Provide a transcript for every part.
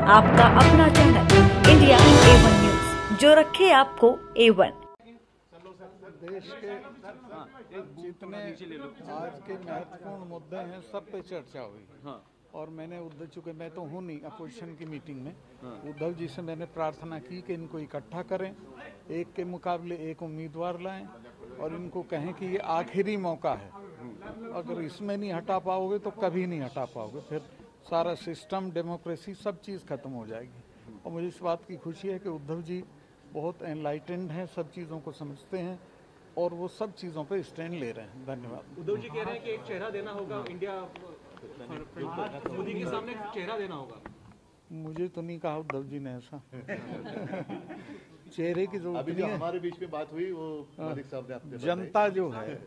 आपका अपना channel India A1 news, जो रखे आपको A1। देश के जितने आज के महत्वपूर्ण मुद्दे हैं सब पे चर्चा हुई। और मैंने उद्धव, चूँकि मैं तो हूँ नहीं अपोजिशन की मीटिंग में, उद्धव जी से मैंने प्रार्थना की कि इनको इकट्ठा करें, एक के मुकाबले एक उम्मीदवार लाएं और इनको कहें कि ये आखिरी मौका है। अगर इसमें नहीं हटा पाओगे तो कभी नहीं हटा पाओगे, फिर सारा सिस्टम, डेमोक्रेसी, सब चीज़ खत्म हो जाएगी। और मुझे इस बात की खुशी है कि उद्धव जी बहुत एनलाइटेंड हैं, सब चीज़ों को समझते हैं और वो सब चीज़ों पे स्टैंड ले रहे हैं। धन्यवाद। उद्धव जी कह रहे हैं कि एक चेहरा देना होगा, इंडिया मोदी के सामने चेहरा देना होगा। मुझे तो नहीं कहा उद्धव जी ने ऐसा। चेहरे की जरूरत नहीं है। हमारे बीच में बात हुई, वो मालिक साहब ने आपने जनता जो है,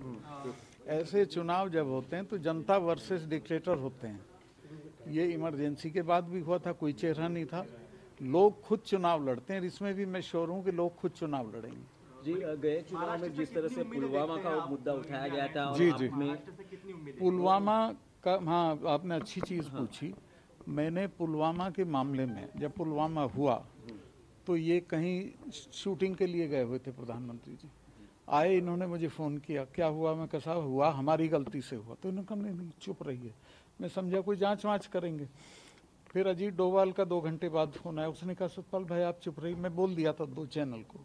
ऐसे चुनाव जब होते हैं तो जनता वर्सेस डिक्टेटर होते हैं। ये इमरजेंसी के बाद भी हुआ था, कोई चेहरा नहीं था। लोग खुद चुनाव लड़ते हैं, इसमें भी मैं श्योर हूँ कि लोग खुद चुनाव लड़ेंगे। जी, गए चुनाव में जिस तरह से पुलवामा का मुद्दा उठाया गया था, जी जी, पुलवामा का, हाँ आपने अच्छी चीज़ पूछी। मैंने पुलवामा के मामले में, जब पुलवामा हुआ तो ये कहीं शूटिंग के लिए गए हुए थे प्रधानमंत्री जी, आए, इन्होंने मुझे फ़ोन किया, क्या हुआ? मैं कैसा हुआ, हमारी गलती से हुआ। तो इन्होंने कहा नहीं चुप रहिए। मैं समझा कोई जांच वाँच करेंगे। फिर अजीत डोभाल का 2 घंटे बाद फ़ोन आया, उसने कहा सतपाल भाई आप चुप रहिए। मैं बोल दिया था 2 चैनल को,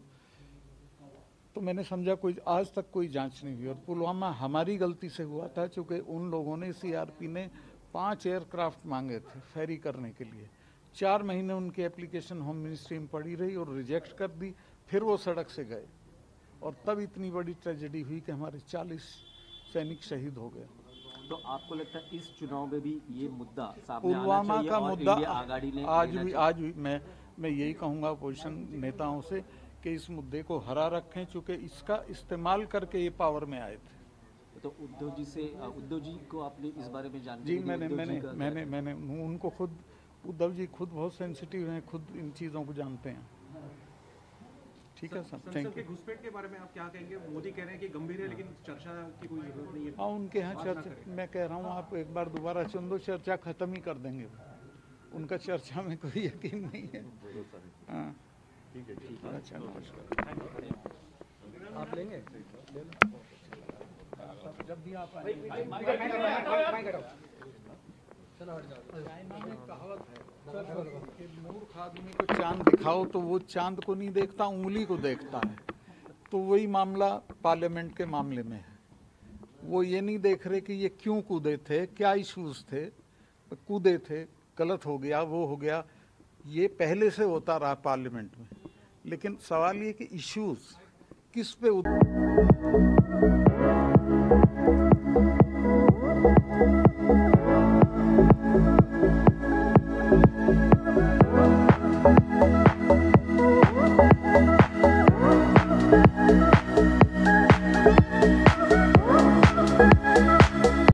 तो मैंने समझा कोई आज तक कोई जांच नहीं हुई। और पुलवामा हमारी गलती से हुआ था, चूँकि उन लोगों ने, CRP ने 5 एयरक्राफ्ट मांगे थे फेरी करने के लिए। 4 महीने उनकी एप्लीकेशन होम मिनिस्ट्री में पड़ी रही और रिजेक्ट कर दी। फिर वो सड़क से गए और तब इतनी बड़ी ट्रेजेडी हुई कि हमारे 40 सैनिक शहीद हो गए। तो आपको लगता है इस चुनाव में भी ये मुद्दा सामने पुलवामा का मुद्दा आज भी मैं यही कहूँगा अपोजिशन नेताओं से कि इस मुद्दे को हरा रखें, चूँकि इसका इस्तेमाल करके ये पावर में आए थे। तो उद्धव जी को आपने इस बारे में जानकारी जी, दी? मैंने उनको खुद, उद्धव जी खुद बहुत सेंसिटिव हैं, खुद इन चीज़ों को जानते हैं। ठीक है सर, थैंक यू। घुसपैठ के बारे में आप क्या कहेंगे? मोदी कह रहे हैं कि गंभीर है, लेकिन चर्चा की कोई जरूरत नहीं है। हाँ, उनके यहाँ चर्चा, मैं कह रहा हूँ आप एक बार दोबारा चुन दो, चर्चा खत्म ही कर देंगे। उनका चर्चा में कोई यकीन नहीं है। हाँ ठीक है। अच्छा, नमस्कार। आप लेंगे जब भी आप चाइना में कहावत है कि मूर्ख आदमी को चांद दिखाओ तो वो चांद को नहीं देखता, उंगली को देखता है। तो वही मामला पार्लियामेंट के मामले में है। वो ये नहीं देख रहे कि ये क्यों कूदे थे, क्या इश्यूज थे, कूदे थे, गलत हो गया, वो हो गया। ये पहले से होता रहा पार्लियामेंट में, लेकिन सवाल ये कि इश्यूज किस पे